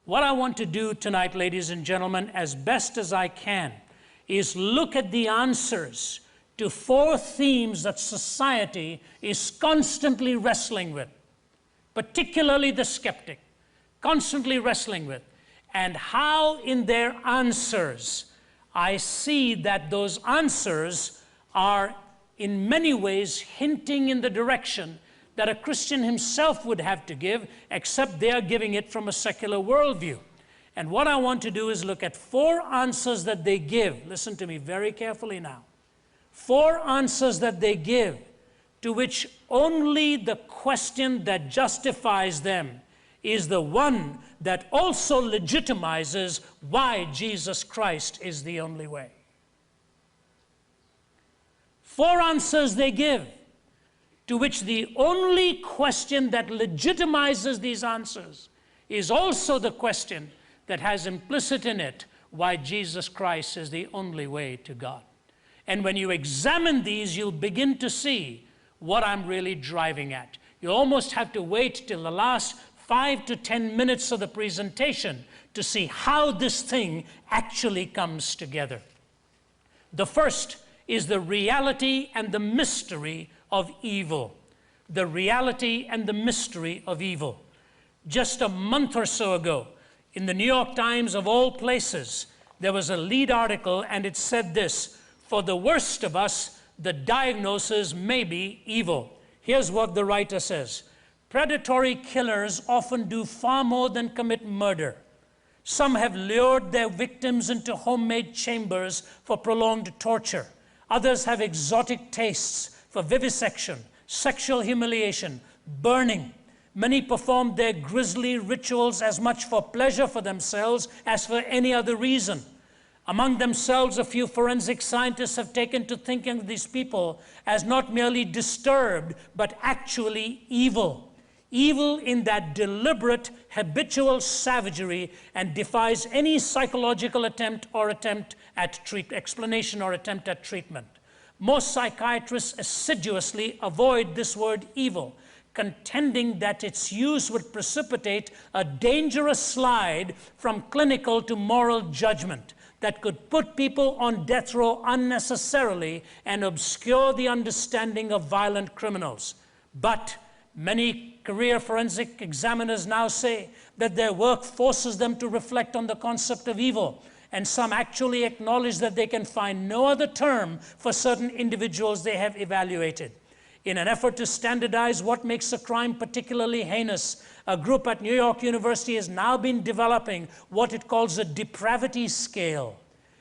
What I want to do tonight, ladies and gentlemen, as best as I can, is look at the answers to 4 themes that society is constantly wrestling with, particularly the skeptic, constantly wrestling with, and how in their answers I see that those answers are in many ways hinting in the direction that a Christian himself would have to give, except they are giving it from a secular worldview. And what I want to do is look at 4 answers that they give. Listen to me very carefully now. 4 answers that they give to which only the question that justifies them is the one that also legitimizes why Jesus Christ is the only way. 4 answers they give to which the only question that legitimizes these answers is also the question that has implicit in it why Jesus Christ is the only way to God. And when you examine these, you'll begin to see what I'm really driving at. You almost have to wait till the last 5 to 10 minutes of the presentation to see how this thing actually comes together. The first is the reality and the mystery of evil. The reality and the mystery of evil. Just a month or so ago, in the New York Times of all places, there was a lead article, and it said this: for the worst of us, the diagnosis may be evil. Here's what the writer says: predatory killers often do far more than commit murder. Some have lured their victims into homemade chambers for prolonged torture. Others have exotic tastes for vivisection, sexual humiliation, burning. Many perform their grisly rituals as much for pleasure for themselves as for any other reason. Among themselves, a few forensic scientists have taken to thinking of these people as not merely disturbed, but actually evil. Evil in that deliberate, habitual savagery, and defies any psychological attempt at explanation or attempt at treatment. Most psychiatrists assiduously avoid this word evil, contending that its use would precipitate a dangerous slide from clinical to moral judgment that could put people on death row unnecessarily and obscure the understanding of violent criminals. But many career forensic examiners now say that their work forces them to reflect on the concept of evil, and some actually acknowledge that they can find no other term for certain individuals they have evaluated. In an effort to standardize what makes a crime particularly heinous, a group at New York University has now been developing what it calls a depravity scale,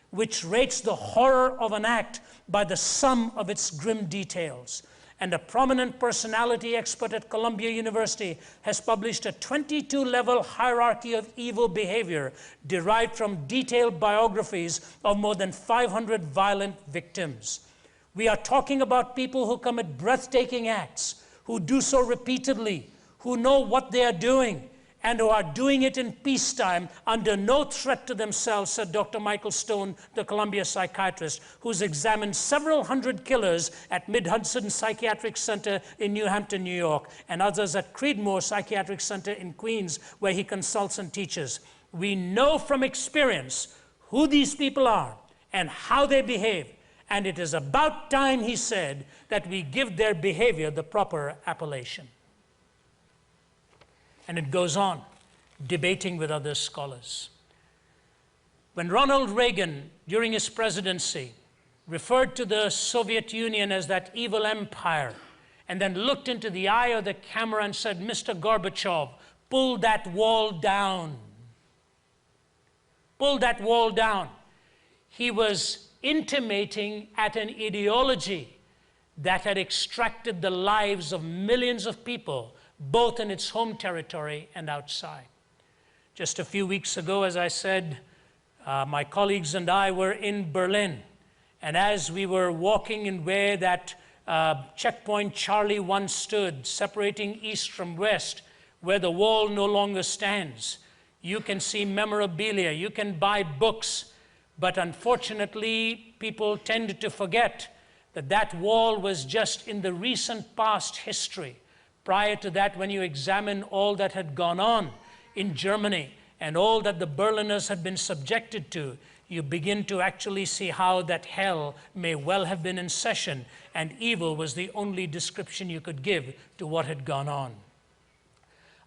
which rates the horror of an act by the sum of its grim details. And a prominent personality expert at Columbia University has published a 22-level hierarchy of evil behavior derived from detailed biographies of more than 500 violent victims. We are talking about people who commit breathtaking acts, who do so repeatedly, who know what they are doing, and who are doing it in peacetime under no threat to themselves, said Dr. Michael Stone, the Columbia psychiatrist, who's examined several hundred killers at Mid-Hudson Psychiatric Center in New Hampton, New York, and others at Creedmoor Psychiatric Center in Queens, where he consults and teaches. We know from experience who these people are and how they behave, and it is about time, he said, that we give their behavior the proper appellation. And it goes on, debating with other scholars. When Ronald Reagan, during his presidency, referred to the Soviet Union as that evil empire, and then looked into the eye of the camera and said, "Mr. Gorbachev, pull that wall down. Pull that wall down." He was intimating at an ideology that had extracted the lives of millions of people, both in its home territory and outside. Just a few weeks ago, as I said, my colleagues and I were in Berlin. And as we were walking in where that checkpoint Charlie once stood, separating east from west, where the wall no longer stands, you can see memorabilia, you can buy books, but unfortunately, people tend to forget that that wall was just in the recent past history. Prior to that, when you examine all that had gone on in Germany and all that the Berliners had been subjected to, you begin to actually see how that hell may well have been in session, and evil was the only description you could give to what had gone on.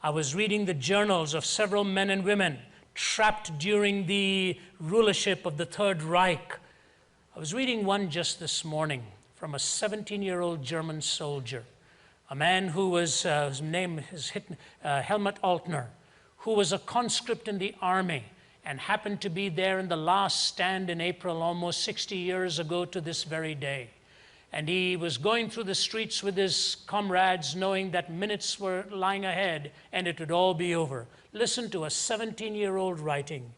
I was reading the journals of several men and women trapped during the rulership of the Third Reich. I was reading one just this morning from a 17-year-old German soldier, a man who was, his name is Helmut Altner, who was a conscript in the army and happened to be there in the last stand in April almost 60 years ago to this very day. And he was going through the streets with his comrades knowing that minutes were lying ahead and it would all be over. Listen to a 17-year-old writing.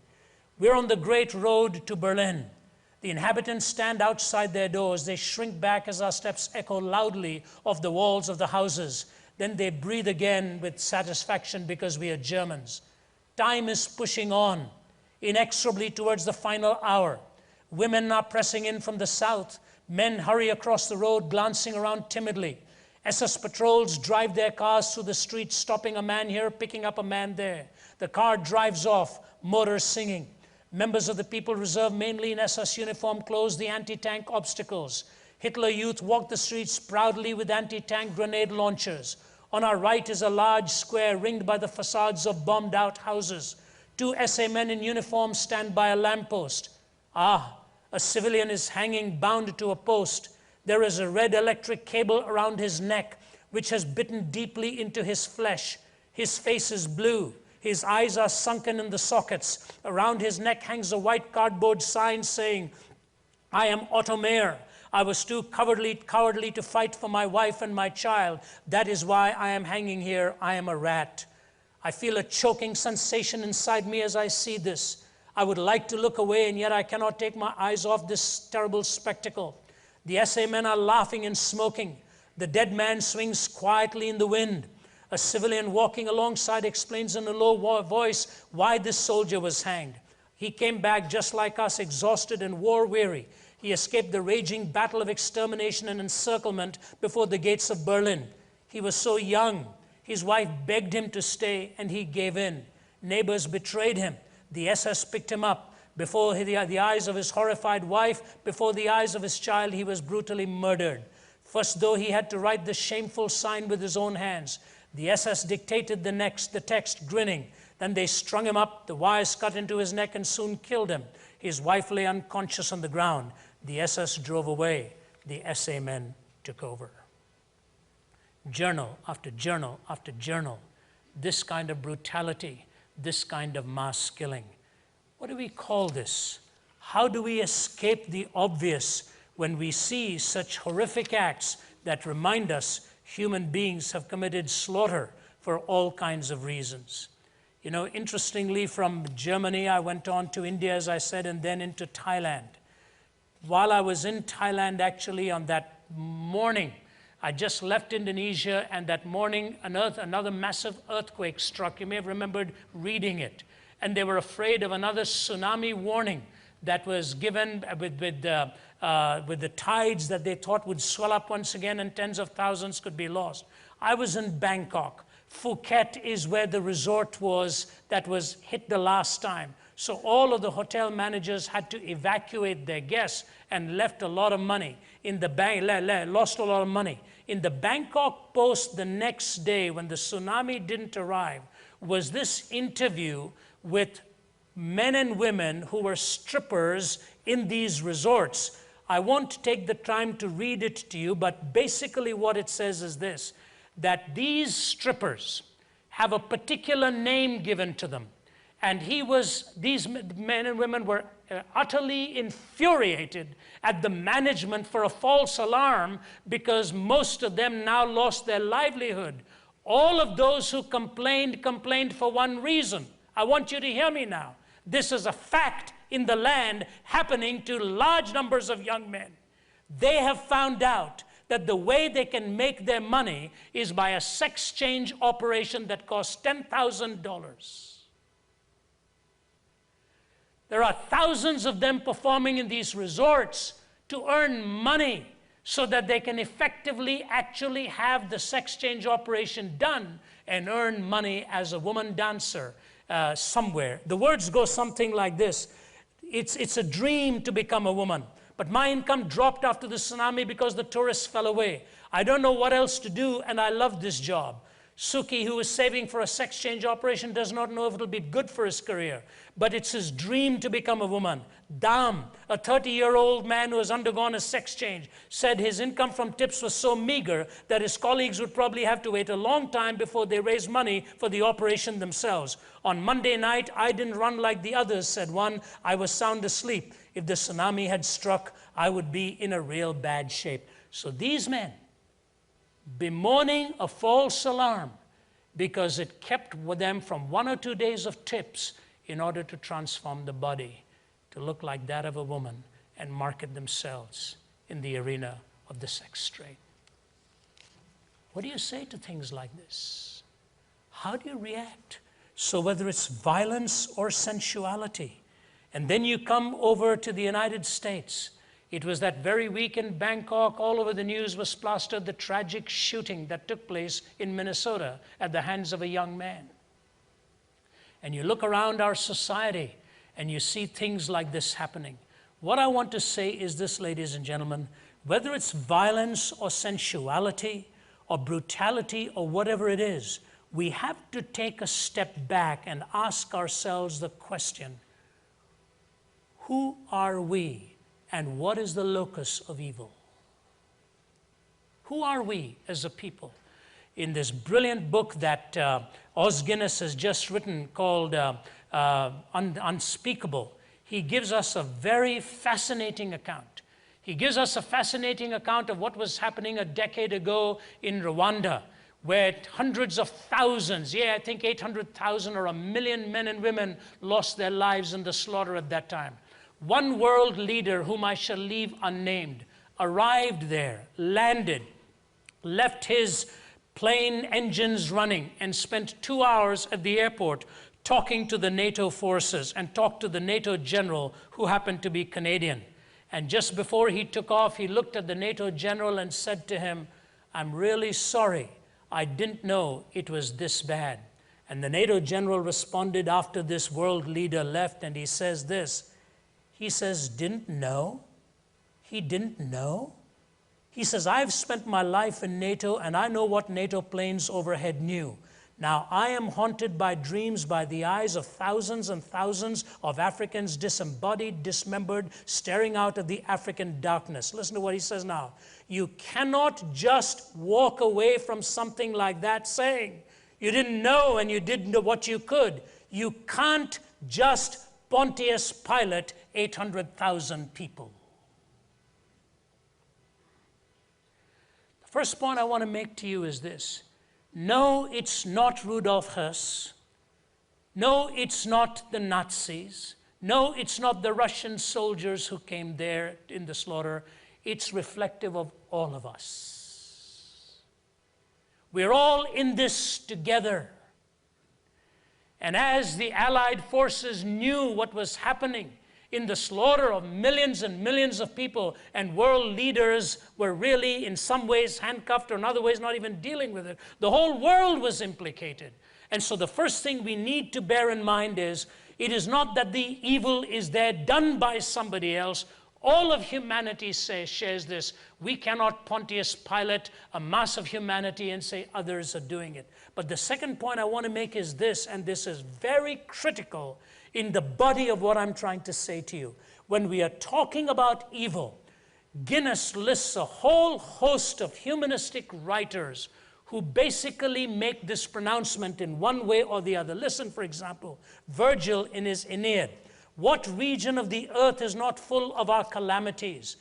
We're on the great road to Berlin. The inhabitants stand outside their doors. They shrink back as our steps echo loudly off the walls of the houses. Then they breathe again with satisfaction because we are Germans. Time is pushing on, inexorably towards the final hour. Women are pressing in from the south. Men hurry across the road, glancing around timidly. SS patrols drive their cars through the streets, stopping a man here, picking up a man there. The car drives off, motors singing. Members of the People Reserve, mainly in SS uniform, close the anti-tank obstacles. Hitler Youth walk the streets proudly with anti-tank grenade launchers. On our right is a large square ringed by the facades of bombed-out houses. 2 SA men in uniform stand by a lamppost. Ah, a civilian is hanging bound to a post. There is a red electric cable around his neck, which has bitten deeply into his flesh. His face is blue. His eyes are sunken in the sockets. Around his neck hangs a white cardboard sign saying, "I am Otto Mayer. I was too cowardly to fight for my wife and my child. That is why I am hanging here. I am a rat." I feel a choking sensation inside me as I see this. I would like to look away, and yet I cannot take my eyes off this terrible spectacle. The SA men are laughing and smoking. The dead man swings quietly in the wind. A civilian walking alongside explains in a low voice why this soldier was hanged. He came back just like us, exhausted and war-weary. He escaped the raging battle of extermination and encirclement before the gates of Berlin. He was so young. His wife begged him to stay, and he gave in. Neighbors betrayed him. The SS picked him up. Before the eyes of his horrified wife, before the eyes of his child, he was brutally murdered. First, though, he had to write the shameful sign with his own hands. The SS dictated the text, grinning. Then they strung him up, the wires cut into his neck, and soon killed him. His wife lay unconscious on the ground. The SS drove away. The SA men took over. Journal after journal after journal. This kind of brutality, this kind of mass killing. What do we call this? How do we escape the obvious when we see such horrific acts that remind us human beings have committed slaughter for all kinds of reasons? You know, interestingly, from Germany, I went on to India, as I said, and then into Thailand. While I was in Thailand, actually, on that morning, I just left Indonesia, and that morning, another massive earthquake struck. You may have remembered reading it. And they were afraid of another tsunami warning that was given with the tides that they thought would swell up once again, and tens of thousands could be lost. I was in Bangkok. Phuket is where the resort was that was hit the last time. So all of the hotel managers had to evacuate their guests and left a lot of money. Lost a lot of money. In the Bangkok Post the next day, when the tsunami didn't arrive, was this interview with men and women who were strippers in these resorts. I won't take the time to read it to you, but basically what it says is this, that these strippers have a particular name given to them. And these men and women were utterly infuriated at the management for a false alarm, because most of them now lost their livelihood. All of those who complained for one reason. I want you to hear me now. This is a fact in the land happening to large numbers of young men. They have found out that the way they can make their money is by a sex change operation that costs $10,000. There are thousands of them performing in these resorts to earn money so that they can effectively actually have the sex change operation done and earn money as a woman dancer. somewhere. The words go something like this. It's a dream to become a woman, but my income dropped after the tsunami because the tourists fell away. I don't know what else to do, and I love this job. Suki, who is saving for a sex change operation, does not know if it'll be good for his career, but it's his dream to become a woman. Dam, a 30-year-old man who has undergone a sex change, said his income from tips was so meager that his colleagues would probably have to wait a long time before they raised money for the operation themselves. On Monday night, I didn't run like the others, said one. I was sound asleep. If the tsunami had struck, I would be in a real bad shape. So these men, bemoaning a false alarm because it kept them from 1 or 2 days of tips in order to transform the body to look like that of a woman and market themselves in the arena of the sex trade. What do you say to things like this? How do you react? So whether it's violence or sensuality, and then you come over to the United States. It was that very week in Bangkok, all over the news was plastered the tragic shooting that took place in Minnesota at the hands of a young man. And you look around our society and you see things like this happening. What I want to say is this, ladies and gentlemen, whether it's violence or sensuality or brutality or whatever it is, we have to take a step back and ask ourselves the question, who are we? And what is the locus of evil? Who are we as a people? In this brilliant book that Os Guinness has just written called Unspeakable, he gives us a very fascinating account. He gives us a fascinating account of what was happening a decade ago in Rwanda, where hundreds of thousands, I think 800,000 or 1 million men and women lost their lives in the slaughter at that time. One world leader, whom I shall leave unnamed, arrived there, landed, left his plane engines running, and spent 2 hours at the airport talking to the NATO forces and talked to the NATO general, who happened to be Canadian. And just before he took off, he looked at the NATO general and said to him, "I'm really sorry. I didn't know it was this bad." And the NATO general responded after this world leader left, and he says this. He says, "Didn't know? He didn't know?" He says, "I've spent my life in NATO, and I know what NATO planes overhead knew. Now I am haunted by dreams by the eyes of thousands and thousands of Africans, disembodied, dismembered, staring out at the African darkness." Listen to what he says now. You cannot just walk away from something like that saying, you didn't know and you didn't know what you could. You can't just Pontius Pilate 800,000 people. The first point I want to make to you is this. No, it's not Rudolf Hess. No, it's not the Nazis. No, it's not the Russian soldiers who came there in the slaughter. It's reflective of all of us. We're all in this together. And as the Allied forces knew what was happening in the slaughter of millions and millions of people, and world leaders were really in some ways handcuffed, or in other ways not even dealing with it, the whole world was implicated. And so the first thing we need to bear in mind is, it is not that the evil is there done by somebody else. All of humanity shares this. We cannot Pontius Pilate a mass of humanity and say others are doing it. But the second point I want to make is this, and this is very critical in the body of what I'm trying to say to you. When we are talking about evil, Guinness lists a whole host of humanistic writers who basically make this pronouncement in one way or the other. Listen, for example, Virgil in his Aeneid. What region of the earth is not full of our calamities?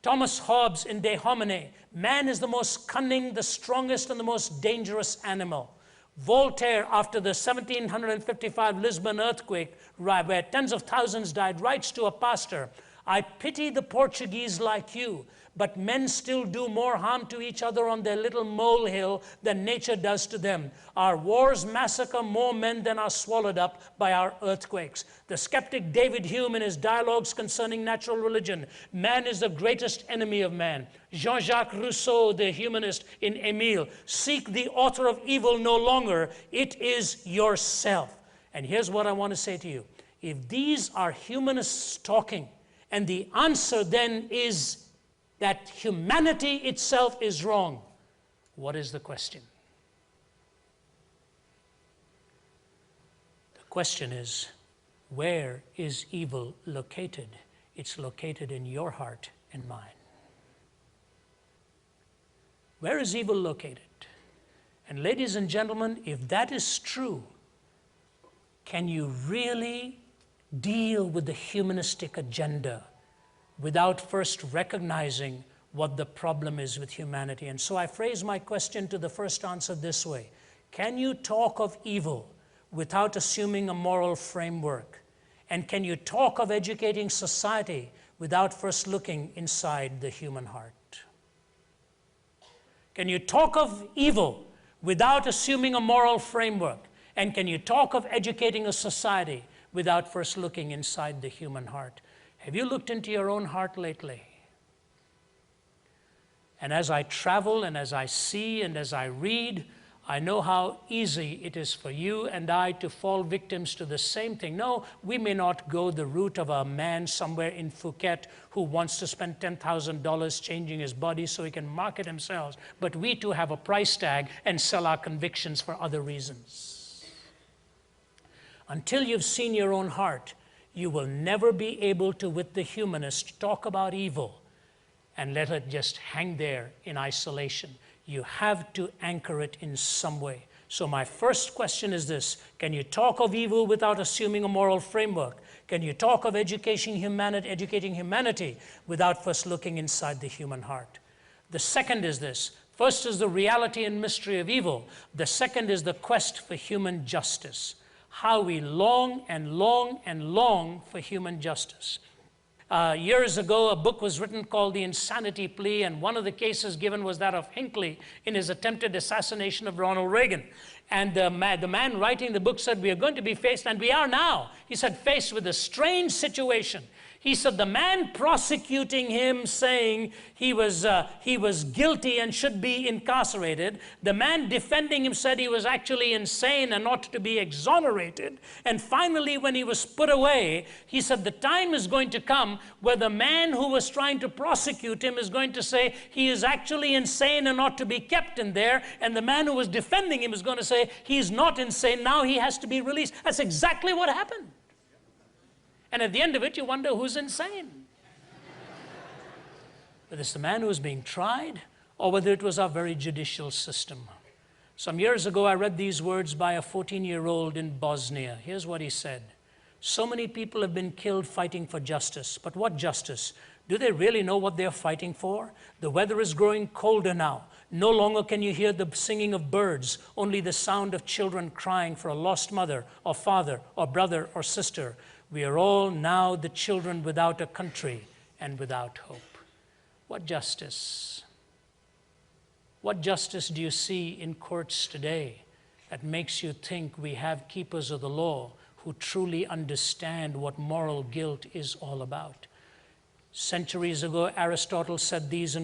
Thomas Hobbes in De Homine, man is the most cunning, the strongest, and the most dangerous animal. Voltaire, after the 1755 Lisbon earthquake, where tens of thousands died, writes to a pastor, I pity the Portuguese like you, but men still do more harm to each other on their little molehill than nature does to them. Our wars massacre more men than are swallowed up by our earthquakes. The skeptic David Hume in his dialogues concerning natural religion, man is the greatest enemy of man. Jean-Jacques Rousseau, the humanist in Emile, seek the author of evil no longer, it is yourself. And here's what I want to say to you. If these are humanists talking, and the answer then is that humanity itself is wrong, what is the question? The question is, where is evil located? It's located in your heart and mine. Where is evil located? And ladies and gentlemen, if that is true, can you really deal with the humanistic agenda without first recognizing what the problem is with humanity? And so I phrase my question to the first answer this way. Can you talk of evil without assuming a moral framework? And can you talk of educating society without first looking inside the human heart? Can you talk of evil without assuming a moral framework? And can you talk of educating a society without first looking inside the human heart? Have you looked into your own heart lately? And as I travel and as I see and as I read, I know how easy it is for you and I to fall victims to the same thing. No, we may not go the route of a man somewhere in Phuket who wants to spend $10,000 changing his body so he can market himself, but we too have a price tag and sell our convictions for other reasons. Until you've seen your own heart, you will never be able to, with the humanist, talk about evil and let it just hang there in isolation. You have to anchor it in some way. So my first question is this: can you talk of evil without assuming a moral framework? Can you talk of educating humanity without first looking inside the human heart? The second is this. First is the reality and mystery of evil. The second is the quest for human justice. How we long and long and long for human justice. Years ago, a book was written called The Insanity Plea, and one of the cases given was that of Hinckley in his attempted assassination of Ronald Reagan. And the man writing the book said, we are going to be faced, and we are now, he said, faced with a strange situation. He said the man prosecuting him saying he was guilty and should be incarcerated. The man defending him said he was actually insane and ought to be exonerated. And finally, when he was put away, he said the time is going to come where the man who was trying to prosecute him is going to say he is actually insane and ought to be kept in there. And the man who was defending him is going to say he's not insane, now he has to be released. That's exactly what happened. And at the end of it, you wonder who's insane. Whether it's the man who was being tried or whether it was our very judicial system. Some years ago, I read these words by a 14-year-old in Bosnia. Here's what he said. So many people have been killed fighting for justice. But what justice? Do they really know what they're fighting for? The weather is growing colder now. No longer can you hear the singing of birds, only the sound of children crying for a lost mother or father or brother or sister. We are all now the children without a country and without hope. What justice? What justice do you see in courts today that makes you think we have keepers of the law who truly understand what moral guilt is all about? Centuries ago, Aristotle said these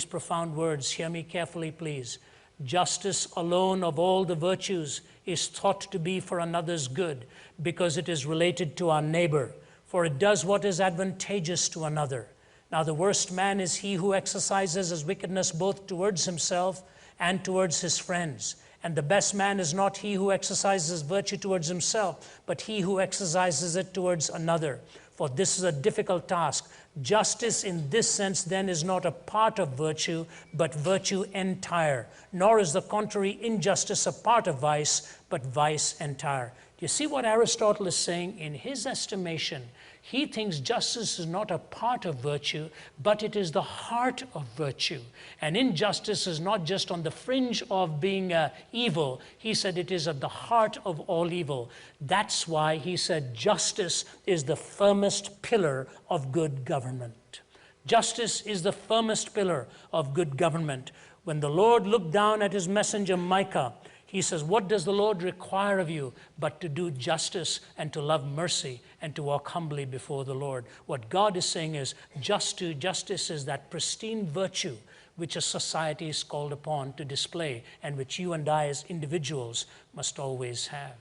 profound words. Hear me carefully, please. Justice alone of all the virtues is thought to be for another's good because it is related to our neighbor, for it does what is advantageous to another. Now the worst man is he who exercises his wickedness both towards himself and towards his friends. And the best man is not he who exercises virtue towards himself, but he who exercises it towards another. For this is a difficult task. Justice in this sense then is not a part of virtue, but virtue entire. Nor is the contrary injustice a part of vice, but vice entire. Do you see what Aristotle is saying? In his estimation, he thinks justice is not a part of virtue, but it is the heart of virtue. And injustice is not just on the fringe of being evil. He said it is at the heart of all evil. That's why he said justice is the firmest pillar of good government. Justice is the firmest pillar of good government. When the Lord looked down at his messenger Micah, he says, what does the Lord require of you but to do justice and to love mercy and to walk humbly before the Lord? What God is saying is justice is that pristine virtue which a society is called upon to display and which you and I as individuals must always have.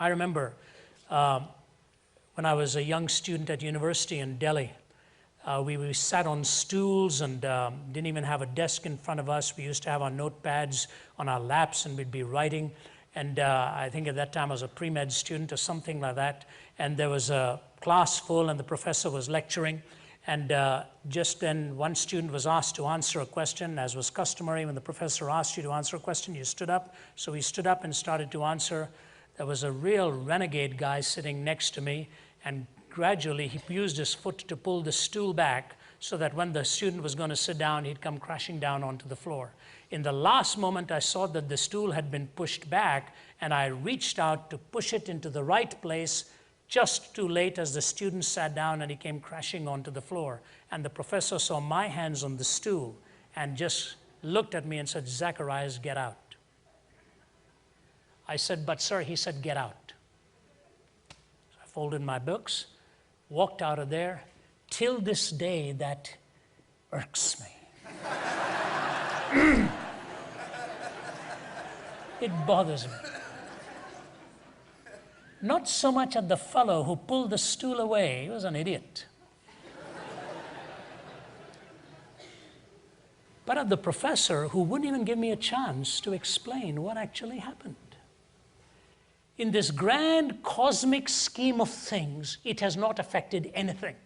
I remember when I was a young student at university in Delhi, we sat on stools and didn't even have a desk in front of us. We used to have our notepads on our laps and we'd be writing. And I think at that time I was a pre-med student or something like that. And there was a class full and the professor was lecturing. And just then one student was asked to answer a question. As was customary, when the professor asked you to answer a question, you stood up. So we stood up and started to answer. There was a real renegade guy sitting next to me, and gradually he used his foot to pull the stool back so that when the student was going to sit down, he'd come crashing down onto the floor. In the last moment, I saw that the stool had been pushed back, and I reached out to push it into the right place just too late as the student sat down and he came crashing onto the floor. And the professor saw my hands on the stool and just looked at me and said, "Zacharias, get out." I said, "But sir," he said, "get out." So I folded my books, walked out of there. Till this day, that irks me. It bothers me. Not so much at the fellow who pulled the stool away. He was an idiot. But at the professor who wouldn't even give me a chance to explain what actually happened. In this grand cosmic scheme of things, it has not affected anything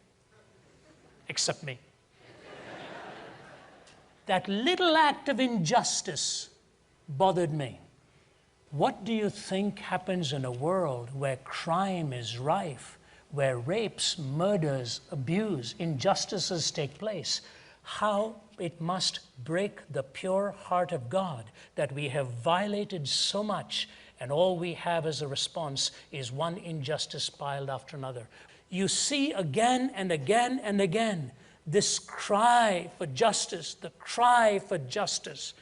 except me. That little act of injustice bothered me. What do you think happens in a world where crime is rife, where rapes, murders, abuse, injustices take place? How it must break the pure heart of God that we have violated so much, and all we have as a response is one injustice piled after another. You see again and again and again this cry for justice, the cry for justice.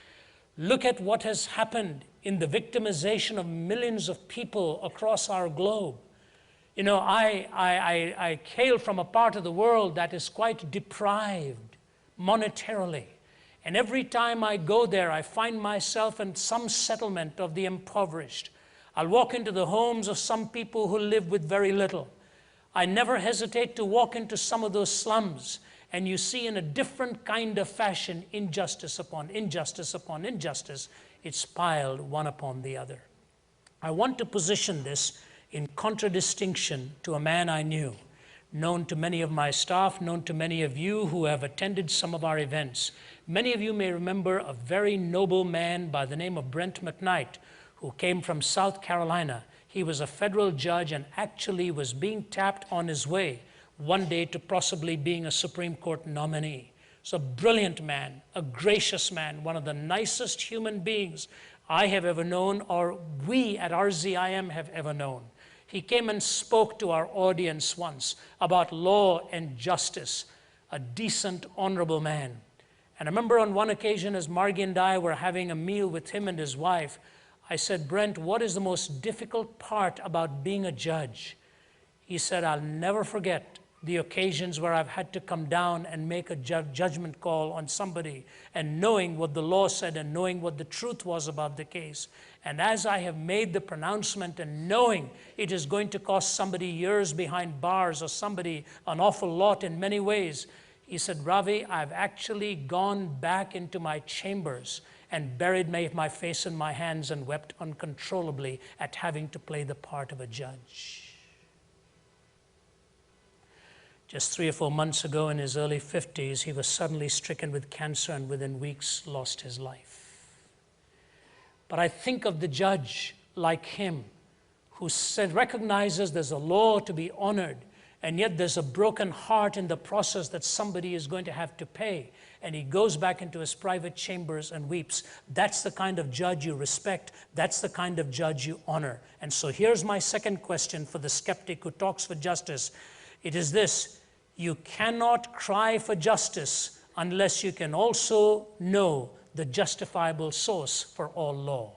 Look at what has happened in the victimization of millions of people across our globe. You know, I hail from a part of the world that is quite deprived monetarily. And every time I go there, I find myself in some settlement of the impoverished. I'll walk into the homes of some people who live with very little. I never hesitate to walk into some of those slums, and you see in a different kind of fashion, injustice upon injustice upon injustice. It's piled one upon the other. I want to position this in contradistinction to a man I knew, known to many of my staff, known to many of you who have attended some of our events. Many of you may remember a very noble man by the name of Brent McKnight, who came from South Carolina. He was a federal judge and actually was being tapped on his way one day to possibly being a Supreme Court nominee. So a brilliant man, a gracious man, one of the nicest human beings I have ever known, or we at RZIM have ever known. He came and spoke to our audience once about law and justice, a decent, honorable man. And I remember on one occasion as Margie and I were having a meal with him and his wife, I said, "Brent, what is the most difficult part about being a judge?" He said, "I'll never forget the occasions where I've had to come down and make a judgment call on somebody and knowing what the law said and knowing what the truth was about the case. And as I have made the pronouncement and knowing it is going to cost somebody years behind bars or somebody an awful lot in many ways," he said, "Ravi, I've actually gone back into my chambers and buried my face in my hands and wept uncontrollably at having to play the part of a judge." Just 3 or 4 months ago, in his early 50s, he was suddenly stricken with cancer and within weeks lost his life. But I think of the judge like him who recognizes there's a law to be honored, and yet there's a broken heart in the process that somebody is going to have to pay. And he goes back into his private chambers and weeps. That's the kind of judge you respect. That's the kind of judge you honor. And so here's my second question for the skeptic who talks for justice. It is this: you cannot cry for justice unless you can also know the justifiable source for all law.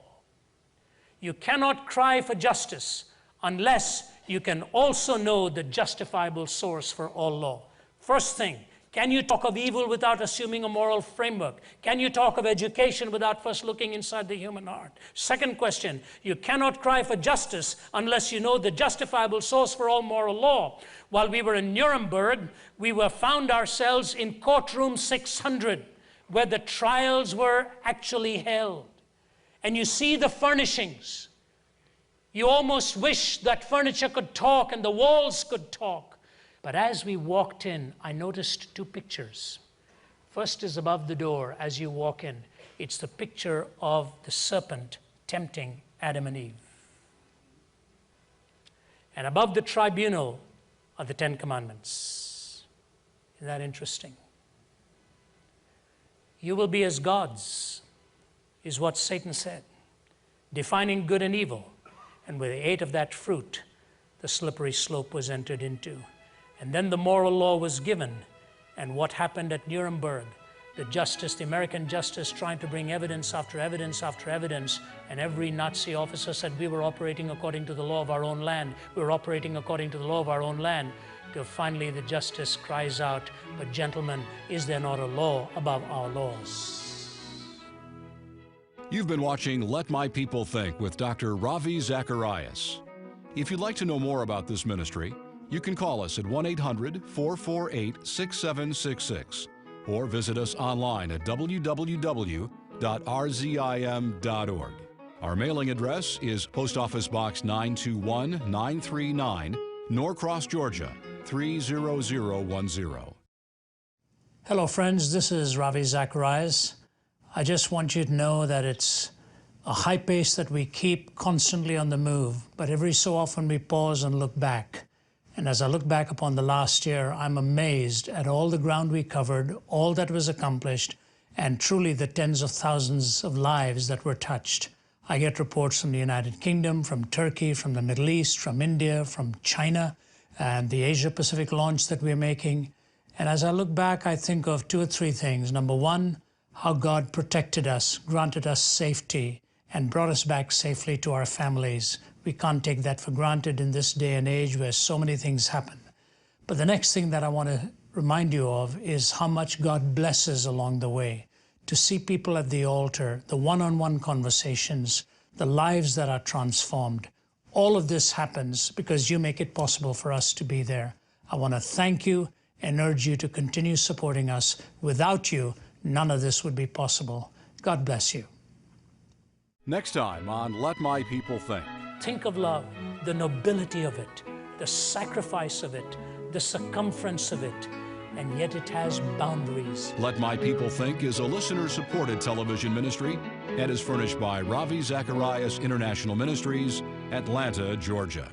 You cannot cry for justice unless you can also know the justifiable source for all law. First thing, Can you talk of evil without assuming a moral framework? Can you talk of education without first looking inside the human heart? Second question, you cannot cry for justice unless you know the justifiable source for all moral law. While we were in Nuremberg, we found ourselves in courtroom 600, where the trials were actually held. And you see the furnishings. You almost wish that furniture could talk and the walls could talk. But as we walked in, I noticed two pictures. First is above the door as you walk in. It's the picture of the serpent tempting Adam and Eve. And above the tribunal are the 10 Commandments. Isn't that interesting? You will be as gods, is what Satan said, defining good and evil. And when they ate of that fruit, the slippery slope was entered into. And then the moral law was given. And what happened at Nuremberg? The justice, the American justice, trying to bring evidence after evidence after evidence. And every Nazi officer said we were operating according to the law of our own land. We were operating according to the law of our own land. Till finally the justice cries out, but gentlemen, is there not a law above our laws? You've been watching Let My People Think with Dr. Ravi Zacharias. If you'd like to know more about this ministry, you can call us at 1-800-448-6766 or visit us online at www.rzim.org. Our mailing address is Post Office Box 921-939, Norcross, Georgia 30010. Hello friends, this is Ravi Zacharias. I just want you to know that it's a high pace that we keep constantly on the move, but every so often we pause and look back. And as I look back upon the last year, I'm amazed at all the ground we covered, all that was accomplished, and truly the tens of thousands of lives that were touched. I get reports from the United Kingdom, from Turkey, from the Middle East, from India, from China, and the Asia-Pacific launch that we're making. And as I look back, I think of 2 or 3 things. Number one, how God protected us, granted us safety, and brought us back safely to our families. We can't take that for granted in this day and age where so many things happen. But the next thing that I want to remind you of is how much God blesses along the way. To see people at the altar, the one-on-one conversations, the lives that are transformed. All of this happens because you make it possible for us to be there. I want to thank you and urge you to continue supporting us. Without you, none of this would be possible. God bless you. Next time on Let My People Think. Think of love, the nobility of it, the sacrifice of it, the circumference of it, and yet it has boundaries. Let My People Think is a listener-supported television ministry and is furnished by Ravi Zacharias International Ministries, Atlanta, Georgia.